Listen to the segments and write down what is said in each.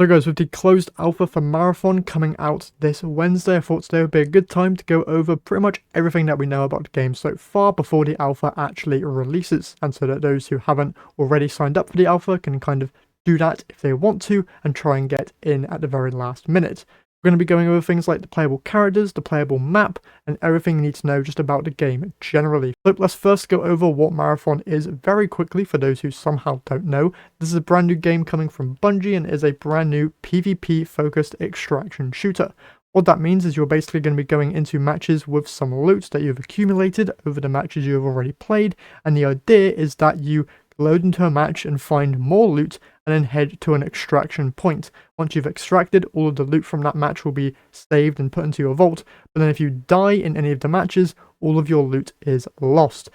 So guys, with the closed alpha for Marathon coming out this Wednesday, I thought today would be a good time to go over pretty much everything that we know about the game so far before the alpha actually releases, and so that those who haven't already signed up for the alpha can kind of do that if they want to and try and get in at the very last minute. We're going to be going over things like the playable characters, the playable map, and everything you need to know just about the game generally. So let's first go over what Marathon is very quickly for those who somehow don't know. This is a brand new game coming from Bungie and is a brand new PvP focused extraction shooter. What that means is you're basically going to be going into matches with some loot that you've accumulated over the matches you have already played, and the idea is that you load into a match and find more loot and then head to an extraction point. Once you've extracted, all of the loot from that match will be saved and put into your vault, but then if you die in any of the matches, all of your loot is lost.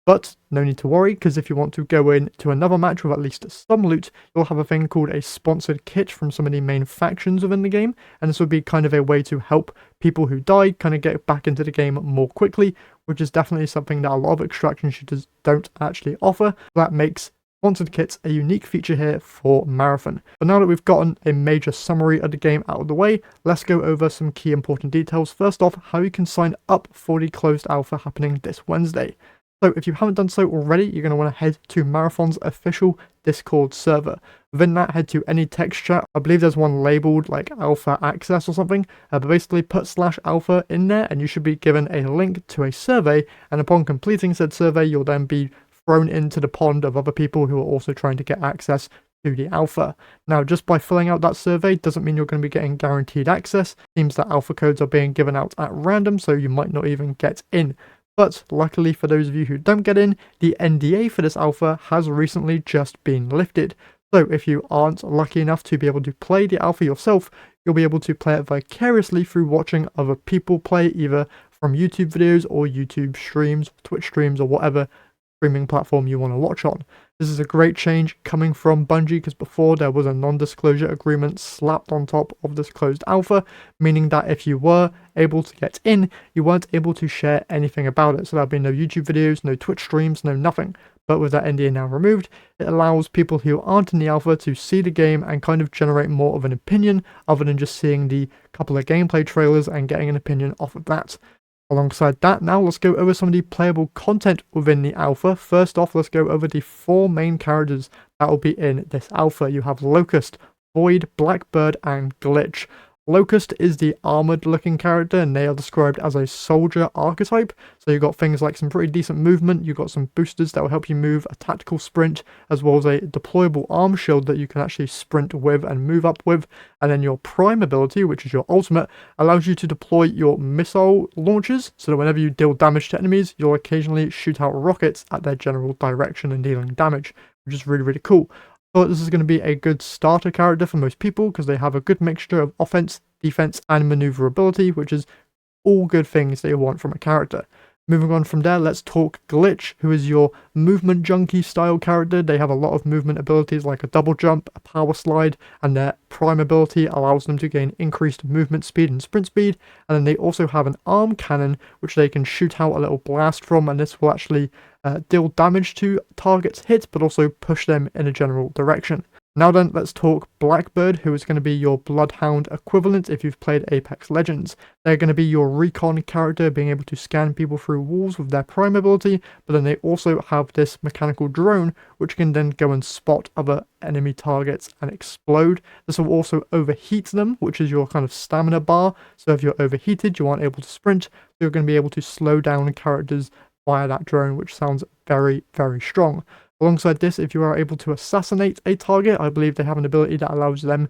But no need to worry, because if you want to go into another match with at least some loot, you'll have a thing called a sponsored kit from some of the main factions within the game, and this would be kind of a way to help people who died kind of get back into the game more quickly, which is definitely something that a lot of extraction shooters don't actually offer. That makes sponsored kits a unique feature here for Marathon. But now that we've gotten a major summary of the game out of the way, let's go over some key important details. First off, how you can sign up for the closed alpha happening this Wednesday. So if you haven't done so already, you're going to want to head to Marathon's official Discord server. Within that, head to any text chat. I believe there's one labeled like Alpha Access or something, but basically put /alpha in there and you should be given a link to a survey, and upon completing said survey, you'll then be thrown into the pond of other people who are also trying to get access to the alpha. Now, just by filling out that survey doesn't mean you're going to be getting guaranteed access. It seems that alpha codes are being given out at random, so you might not even get in. But luckily for those of you who don't get in, the NDA for this alpha has recently just been lifted. So if you aren't lucky enough to be able to play the alpha yourself, you'll be able to play it vicariously through watching other people play, either from YouTube videos or YouTube streams, Twitch streams, or whatever streaming platform you want to watch on. This is a great change coming from Bungie, because before there was a non-disclosure agreement slapped on top of this closed alpha, meaning that if you were able to get in, you weren't able to share anything about it. So there'll be no YouTube videos, no Twitch streams, no nothing. But with that NDA now removed, it allows people who aren't in the alpha to see the game and kind of generate more of an opinion, other than just seeing the couple of gameplay trailers and getting an opinion off of that. Alongside that, now let's go over some of the playable content within the alpha. First off, let's go over the 4 main characters that will be in this alpha. You have Locust, Void, Blackbird, and Glitch. Locust is the armored looking character, and they are described as a soldier archetype. So you've got things like some pretty decent movement, you've got some boosters that will help you move, a tactical sprint, as well as a deployable arm shield that you can actually sprint with and move up with. And then your prime ability, which is your ultimate, allows you to deploy your missile launchers, so that whenever you deal damage to enemies, you'll occasionally shoot out rockets at their general direction and dealing damage, which is really, really cool. But this is going to be a good starter character for most people because they have a good mixture of offense, defense, and maneuverability, which is all good things that you want from a character. Moving on from there, let's talk Glitch, who is your movement junkie style character. They have a lot of movement abilities like a double jump, a power slide, and their prime ability allows them to gain increased movement speed and sprint speed. And then they also have an arm cannon, which they can shoot out a little blast from, and this will actually deal damage to targets hit, but also push them in a general direction. Now then, let's talk Blackbird, who is going to be your Bloodhound equivalent if you've played Apex Legends. They're going to be your recon character, being able to scan people through walls with their prime ability, but then they also have this mechanical drone, which can then go and spot other enemy targets and explode. This will also overheat them, which is your kind of stamina bar. So if you're overheated, you aren't able to sprint, so you're going to be able to slow down characters via that drone, which sounds very, very strong. Alongside this, if you are able to assassinate a target, I believe they have an ability that allows them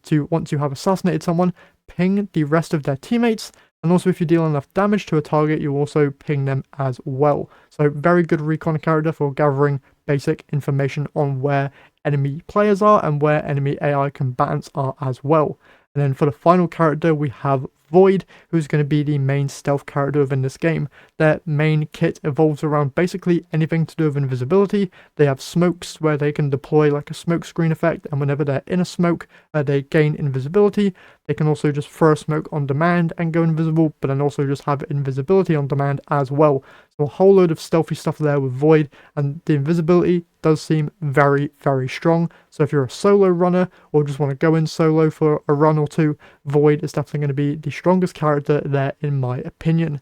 to, once you have assassinated someone, ping the rest of their teammates. And also if you deal enough damage to a target, you also ping them as well. So very good recon character for gathering basic information on where enemy players are and where enemy AI combatants are as well. And then for the final character, we have Void, who's going to be the main stealth character within this game. Their main kit evolves around basically anything to do with invisibility. They have smokes where they can deploy like a smoke screen effect, and whenever they're in a smoke, they gain invisibility. They can also just throw a smoke on demand and go invisible, but then also just have invisibility on demand as well. So a whole load of stealthy stuff there with Void, and the invisibility does seem very, very strong. So if you're a solo runner or just want to go in solo for a run or two, Void is definitely going to be the strongest character there in my opinion.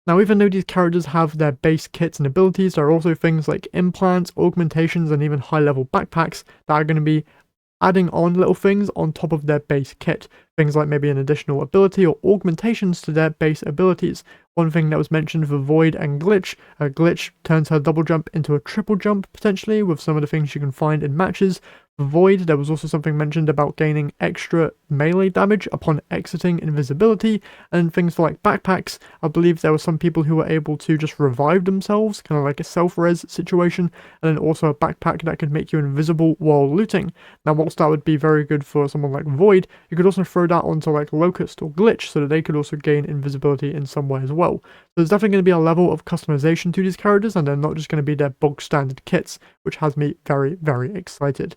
Now, even though these characters have their base kits and abilities, there are also things like implants, augmentations, and even high-level backpacks that are going to be adding on little things on top of their base kit. Things like maybe an additional ability or augmentations to their base abilities. One thing that was mentioned for Void and Glitch, Glitch turns her double jump into a triple jump potentially with some of the things you can find in matches. For Void, there was also something mentioned about gaining extra melee damage upon exiting invisibility, and things like backpacks. I believe there were some people who were able to just revive themselves, kind of like a self-res situation, and then also a backpack that could make you invisible while looting. Now, whilst that would be very good for someone like Void, you could also throw that onto like Locust or Glitch so that they could also gain invisibility in some way as well. So there's definitely going to be a level of customization to these characters, and they're not just going to be their bog standard kits, which has me very, very excited.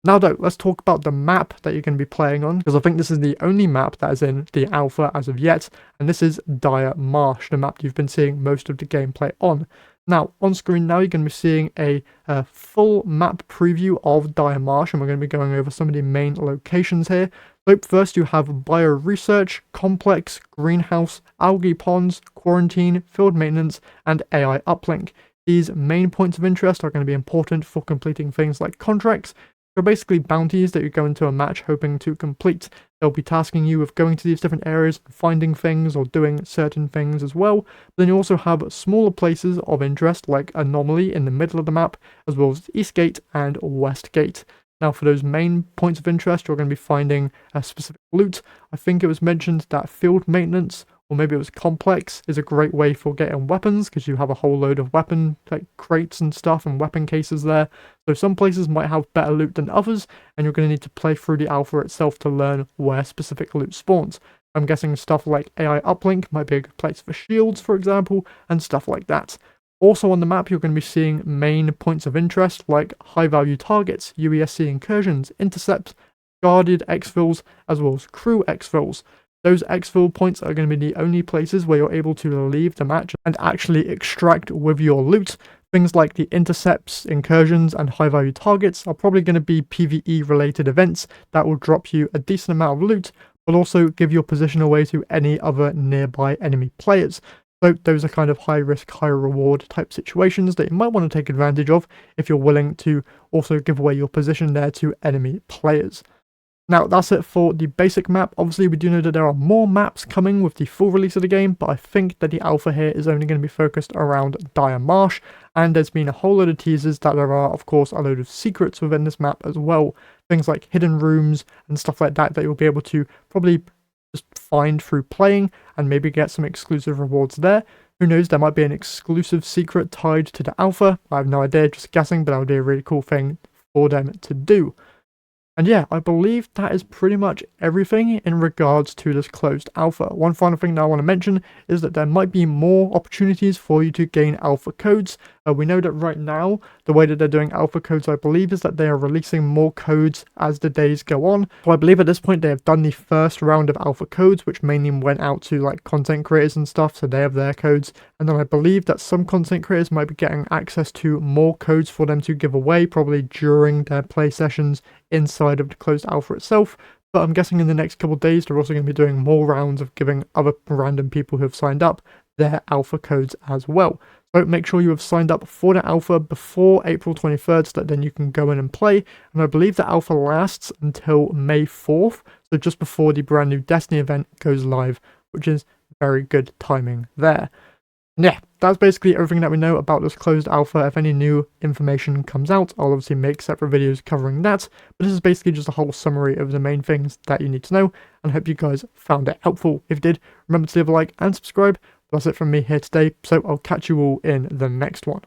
Now though, let's talk about the map that you're going to be playing on, because I think this is the only map that is in the alpha as of yet, and this is Dire Marsh, the map you've been seeing most of the gameplay on. Now, on screen now, you're going to be seeing a full map preview of Dire Marsh, and we're going to be going over some of the main locations here. So first you have Bio Research, Complex, Greenhouse, Algae Ponds, Quarantine, Field Maintenance, and AI Uplink. These main points of interest are going to be important for completing things like contracts. They're basically bounties that you go into a match hoping to complete. They'll be tasking you with going to these different areas, finding things or doing certain things as well. But then you also have smaller places of interest like Anomaly in the middle of the map, as well as Eastgate and Westgate. Now for those main points of interest, you're going to be finding a specific loot. I think it was mentioned that Field Maintenance, or maybe it was Complex, is a great way for getting weapons, because you have a whole load of weapon like crates and stuff and weapon cases there. So some places might have better loot than others, and you're going to need to play through the alpha itself to learn where specific loot spawns. I'm guessing stuff like AI Uplink might be a good place for shields, for example, and stuff like that. Also on the map, you're going to be seeing main points of interest like high-value targets, UESC incursions, intercepts, guarded exfils, as well as crew exfils. Those exfil points are going to be the only places where you're able to leave the match and actually extract with your loot. Things like the intercepts, incursions, and high-value targets are probably going to be PvE-related events that will drop you a decent amount of loot, but also give your position away to any other nearby enemy players. So those are kind of high risk, high reward type situations that you might want to take advantage of if you're willing to also give away your position there to enemy players. Now that's it for the basic map. Obviously we do know that there are more maps coming with the full release of the game, but I think that the alpha here is only going to be focused around Dire Marsh, and there's been a whole load of teasers that there are of course a load of secrets within this map as well. Things like hidden rooms and stuff like that you'll be able to probably just find through playing and maybe get some exclusive rewards there. Who knows, there might be an exclusive secret tied to the alpha. I have no idea, just guessing, but that would be a really cool thing for them to do. And yeah, I believe that is pretty much everything in regards to this closed alpha. One final thing that I want to mention is that there might be more opportunities for you to gain alpha codes. We know that right now, the way that they're doing alpha codes, I believe, is that they are releasing more codes as the days go on. So I believe at this point they have done the first round of alpha codes, which mainly went out to like content creators and stuff, so they have their codes. And then I believe that some content creators might be getting access to more codes for them to give away, probably during their play sessions inside of the closed alpha itself. But I'm guessing in the next couple of days they're also going to be doing more rounds of giving other random people who have signed up their alpha codes as well. So make sure you have signed up for the alpha before April 23rd so that then you can go in and play. And I believe the alpha lasts until May 4th, so just before the brand new Destiny event goes live, which is very good timing there. And yeah, that's basically everything that we know about this closed alpha. If any new information comes out, I'll obviously make separate videos covering that. But this is basically just a whole summary of the main things that you need to know, and I hope you guys found it helpful. If you did, remember to leave a like and subscribe. That's it from me here today, so I'll catch you all in the next one.